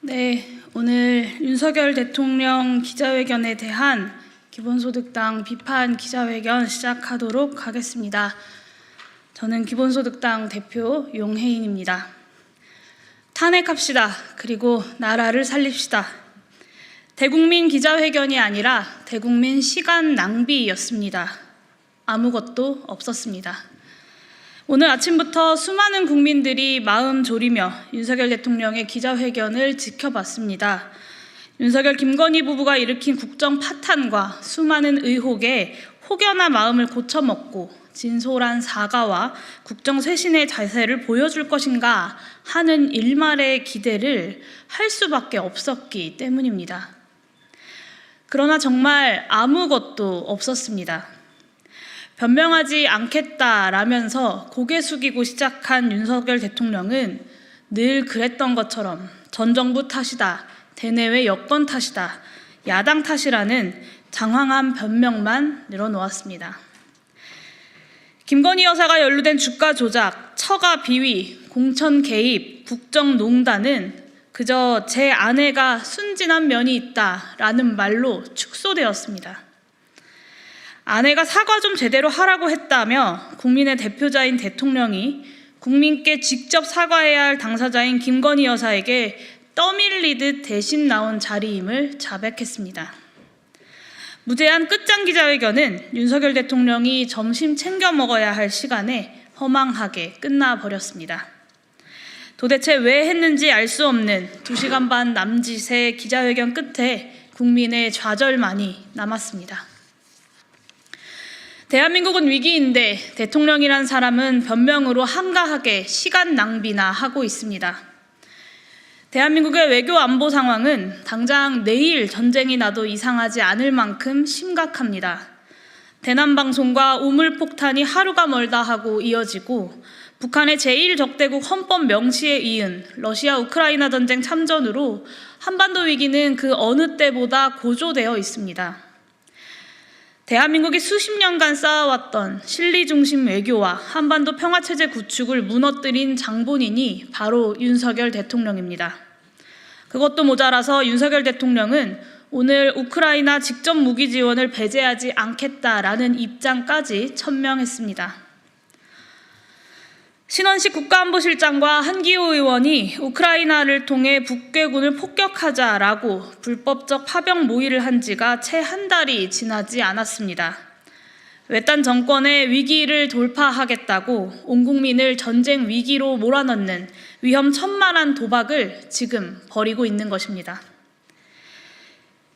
네, 오늘 윤석열 대통령 기자회견에 대한 기본소득당 비판 기자회견 시작하도록 하겠습니다. 저는 기본소득당 대표 용혜인입니다. 탄핵합시다. 그리고 나라를 살립시다. 대국민 기자회견이 아니라 대국민 시간 낭비였습니다. 아무것도 없었습니다. 오늘 아침부터 수많은 국민들이 마음 졸이며 윤석열 대통령의 기자회견을 지켜봤습니다. 윤석열 김건희 부부가 일으킨 국정 파탄과 수많은 의혹에 혹여나 마음을 고쳐먹고 진솔한 사과와 국정 쇄신의 자세를 보여줄 것인가 하는 일말의 기대를 할 수밖에 없었기 때문입니다. 그러나 정말 아무것도 없었습니다. 변명하지 않겠다라면서 고개 숙이고 시작한 윤석열 대통령은 늘 그랬던 것처럼 전 정부 탓이다, 대내외 여건 탓이다, 야당 탓이라는 장황한 변명만 늘어놓았습니다. 김건희 여사가 연루된 주가 조작, 처가 비위, 공천 개입, 국정농단은 그저 제 아내가 순진한 면이 있다라는 말로 축소되었습니다. 아내가 사과 좀 제대로 하라고 했다며 국민의 대표자인 대통령이 국민께 직접 사과해야 할 당사자인 김건희 여사에게 떠밀리듯 대신 나온 자리임을 자백했습니다. 무제한 끝장 기자회견은 윤석열 대통령이 점심 챙겨 먹어야 할 시간에 허망하게 끝나버렸습니다. 도대체 왜 했는지 알 수 없는 2시간 반 남짓의 기자회견 끝에 국민의 좌절만이 남았습니다. 대한민국은 위기인데 대통령이란 사람은 변명으로 한가하게 시간 낭비나 하고 있습니다. 대한민국의 외교 안보 상황은 당장 내일 전쟁이 나도 이상하지 않을 만큼 심각합니다. 대남방송과 우물폭탄이 하루가 멀다 하고 이어지고 북한의 제1적대국 헌법 명시에 이은 러시아 우크라이나 전쟁 참전으로 한반도 위기는 그 어느 때보다 고조되어 있습니다. 대한민국이 수십 년간 쌓아왔던 실리중심 외교와 한반도 평화체제 구축을 무너뜨린 장본인이 바로 윤석열 대통령입니다. 그것도 모자라서 윤석열 대통령은 오늘 우크라이나 직접 무기 지원을 배제하지 않겠다라는 입장까지 천명했습니다. 신원식 국가안보실장과 한기호 의원이 우크라이나를 통해 북괴군을 폭격하자라고 불법적 파병 모의를 한 지가 채 한 달이 지나지 않았습니다. 외딴 정권의 위기를 돌파하겠다고 온 국민을 전쟁 위기로 몰아넣는 위험천만한 도박을 지금 벌이고 있는 것입니다.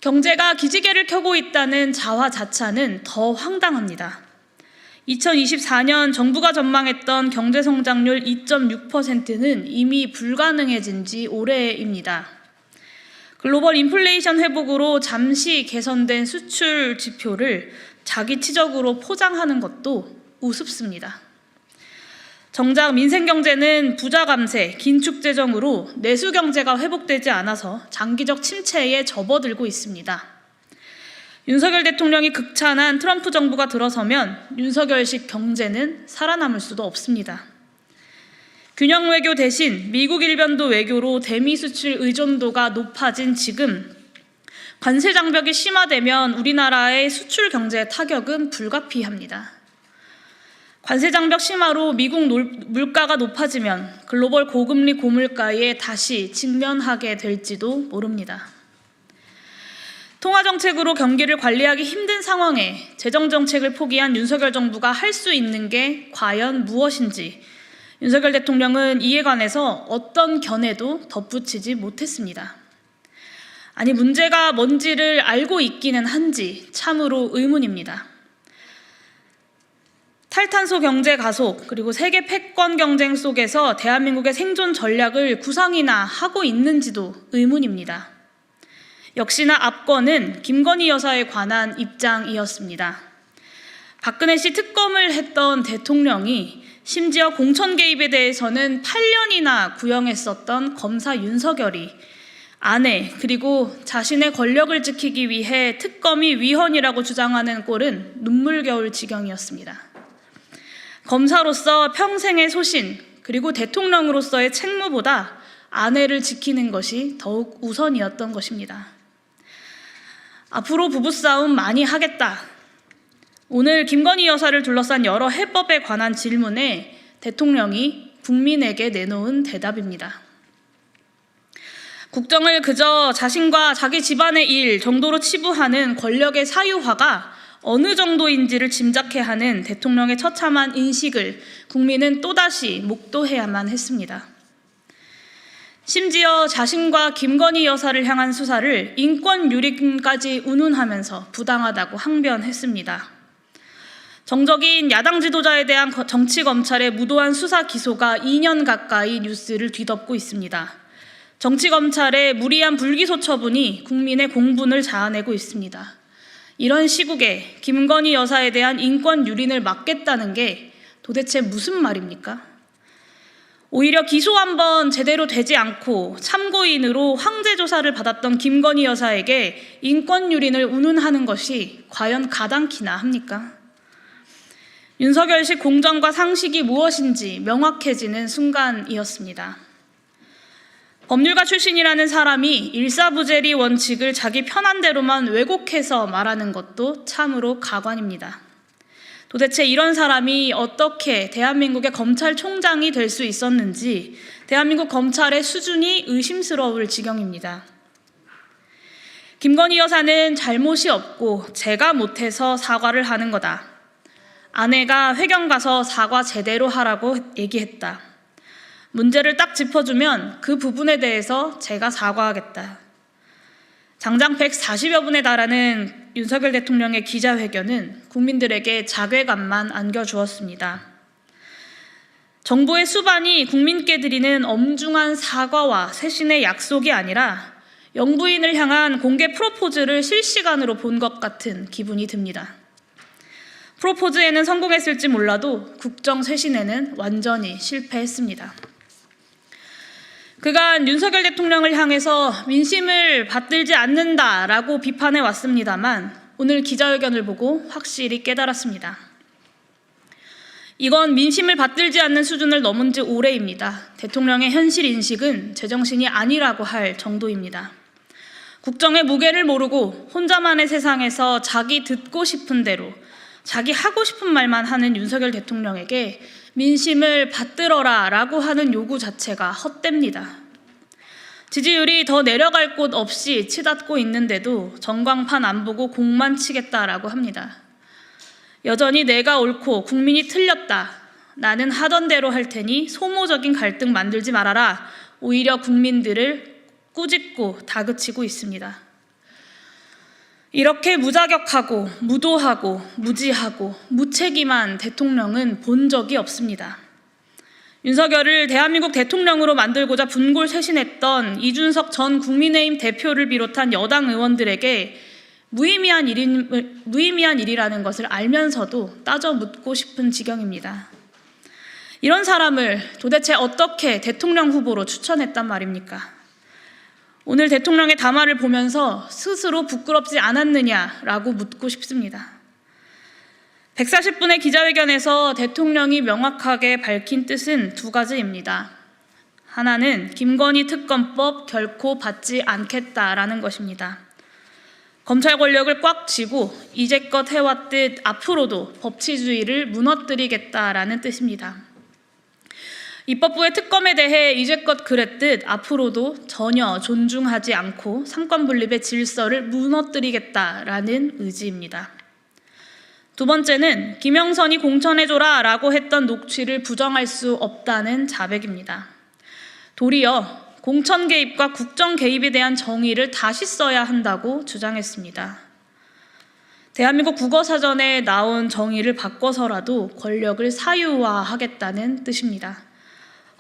경제가 기지개를 켜고 있다는 자화자찬은 더 황당합니다. 2024년 정부가 전망했던 경제성장률 2.6%는 이미 불가능해진 지 오래입니다. 글로벌 인플레이션 회복으로 잠시 개선된 수출 지표를 자기치적으로 포장하는 것도 우습습니다. 정작 민생경제는 부자 감세, 긴축 재정으로 내수경제가 회복되지 않아서 장기적 침체에 접어들고 있습니다. 윤석열 대통령이 극찬한 트럼프 정부가 들어서면 윤석열식 경제는 살아남을 수도 없습니다. 균형 외교 대신 미국 일변도 외교로 대미 수출 의존도가 높아진 지금 관세 장벽이 심화되면 우리나라의 수출 경제 타격은 불가피합니다. 관세 장벽 심화로 미국 물가가 높아지면 글로벌 고금리 고물가에 다시 직면하게 될지도 모릅니다. 통화정책으로 경기를 관리하기 힘든 상황에 재정정책을 포기한 윤석열 정부가 할 수 있는 게 과연 무엇인지 윤석열 대통령은 이에 관해서 어떤 견해도 덧붙이지 못했습니다. 아니, 문제가 뭔지를 알고 있기는 한지 참으로 의문입니다. 탈탄소 경제 가속 그리고 세계 패권 경쟁 속에서 대한민국의 생존 전략을 구상이나 하고 있는지도 의문입니다. 역시나 압권은 김건희 여사에 관한 입장이었습니다. 박근혜 씨 특검을 했던 대통령이 심지어 공천 개입에 대해서는 8년이나 구형했었던 검사 윤석열이 아내 그리고 자신의 권력을 지키기 위해 특검이 위헌이라고 주장하는 꼴은 눈물겨울 지경이었습니다. 검사로서 평생의 소신 그리고 대통령으로서의 책무보다 아내를 지키는 것이 더욱 우선이었던 것입니다. 앞으로 부부싸움 많이 하겠다. 오늘 김건희 여사를 둘러싼 여러 해법에 관한 질문에 대통령이 국민에게 내놓은 대답입니다. 국정을 그저 자신과 자기 집안의 일 정도로 치부하는 권력의 사유화가 어느 정도인지를 짐작케 하는 대통령의 처참한 인식을 국민은 또다시 목도해야만 했습니다. 심지어 자신과 김건희 여사를 향한 수사를 인권 유린까지 운운하면서 부당하다고 항변했습니다. 정적인 야당 지도자에 대한 정치검찰의 무도한 수사 기소가 2년 가까이 뉴스를 뒤덮고 있습니다. 정치검찰의 무리한 불기소 처분이 국민의 공분을 자아내고 있습니다. 이런 시국에 김건희 여사에 대한 인권 유린을 막겠다는 게 도대체 무슨 말입니까? 오히려 기소 한번 제대로 되지 않고 참고인으로 황제 조사를 받았던 김건희 여사에게 인권 유린을 운운하는 것이 과연 가당키나 합니까? 윤석열식 공정과 상식이 무엇인지 명확해지는 순간이었습니다. 법률가 출신이라는 사람이 일사부재리 원칙을 자기 편한 대로만 왜곡해서 말하는 것도 참으로 가관입니다. 도대체 이런 사람이 어떻게 대한민국의 검찰총장이 될 수 있었는지 대한민국 검찰의 수준이 의심스러울 지경입니다. 김건희 여사는 잘못이 없고 제가 못해서 사과를 하는 거다. 아내가 회견 가서 사과 제대로 하라고 얘기했다. 문제를 딱 짚어주면 그 부분에 대해서 제가 사과하겠다. 장장 140여 분에 달하는 윤석열 대통령의 기자회견은 국민들에게 자괴감만 안겨주었습니다. 정부의 수반이 국민께 드리는 엄중한 사과와 새신의 약속이 아니라 영부인을 향한 공개 프로포즈를 실시간으로 본 것 같은 기분이 듭니다. 프로포즈에는 성공했을지 몰라도 국정 쇄신에는 완전히 실패했습니다. 그간 윤석열 대통령을 향해서 민심을 받들지 않는다라고 비판해 왔습니다만 오늘 기자회견을 보고 확실히 깨달았습니다. 이건 민심을 받들지 않는 수준을 넘은 지 오래입니다. 대통령의 현실 인식은 제정신이 아니라고 할 정도입니다. 국정의 무게를 모르고 혼자만의 세상에서 자기 듣고 싶은 대로 자기 하고 싶은 말만 하는 윤석열 대통령에게 민심을 받들어라 라고 하는 요구 자체가 헛됩니다. 지지율이 더 내려갈 곳 없이 치닫고 있는데도 전광판 안 보고 공만 치겠다라고 합니다. 여전히 내가 옳고 국민이 틀렸다. 나는 하던 대로 할 테니 소모적인 갈등 만들지 말아라. 오히려 국민들을 꾸짖고 다그치고 있습니다. 이렇게 무자격하고 무도하고 무지하고 무책임한 대통령은 본 적이 없습니다. 윤석열을 대한민국 대통령으로 만들고자 분골쇄신했던 이준석 전 국민의힘 대표를 비롯한 여당 의원들에게 무의미한 일이라는 것을 알면서도 따져 묻고 싶은 지경입니다. 이런 사람을 도대체 어떻게 대통령 후보로 추천했단 말입니까? 오늘 대통령의 담화를 보면서 스스로 부끄럽지 않았느냐라고 묻고 싶습니다. 140분의 기자회견에서 대통령이 명확하게 밝힌 뜻은 두 가지입니다. 하나는 김건희 특검법 결코 받지 않겠다라는 것입니다. 검찰 권력을 꽉 쥐고 이제껏 해왔듯 앞으로도 법치주의를 무너뜨리겠다라는 뜻입니다. 입법부의 특검에 대해 이제껏 그랬듯 앞으로도 전혀 존중하지 않고 삼권 분립의 질서를 무너뜨리겠다라는 의지입니다. 두 번째는 김영선이 공천해줘라 라고 했던 녹취를 부정할 수 없다는 자백입니다. 도리어 공천 개입과 국정 개입에 대한 정의를 다시 써야 한다고 주장했습니다. 대한민국 국어사전에 나온 정의를 바꿔서라도 권력을 사유화하겠다는 뜻입니다.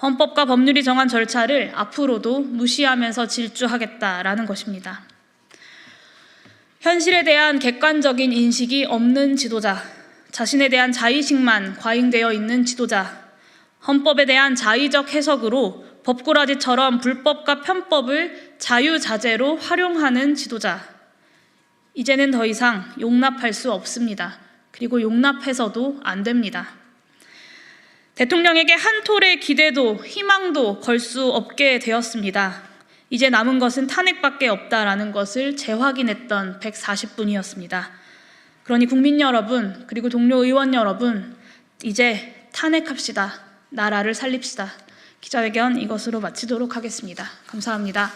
헌법과 법률이 정한 절차를 앞으로도 무시하면서 질주하겠다라는 것입니다. 현실에 대한 객관적인 인식이 없는 지도자, 자신에 대한 자의식만 과잉되어 있는 지도자, 헌법에 대한 자의적 해석으로 법꾸라지처럼 불법과 편법을 자유자재로 활용하는 지도자, 이제는 더 이상 용납할 수 없습니다. 그리고 용납해서도 안 됩니다. 대통령에게 한 톨의 기대도 희망도 걸 수 없게 되었습니다. 이제 남은 것은 탄핵밖에 없다라는 것을 재확인했던 140분이었습니다. 그러니 국민 여러분, 그리고 동료 의원 여러분, 이제 탄핵합시다. 나라를 살립시다. 기자회견 이것으로 마치도록 하겠습니다. 감사합니다.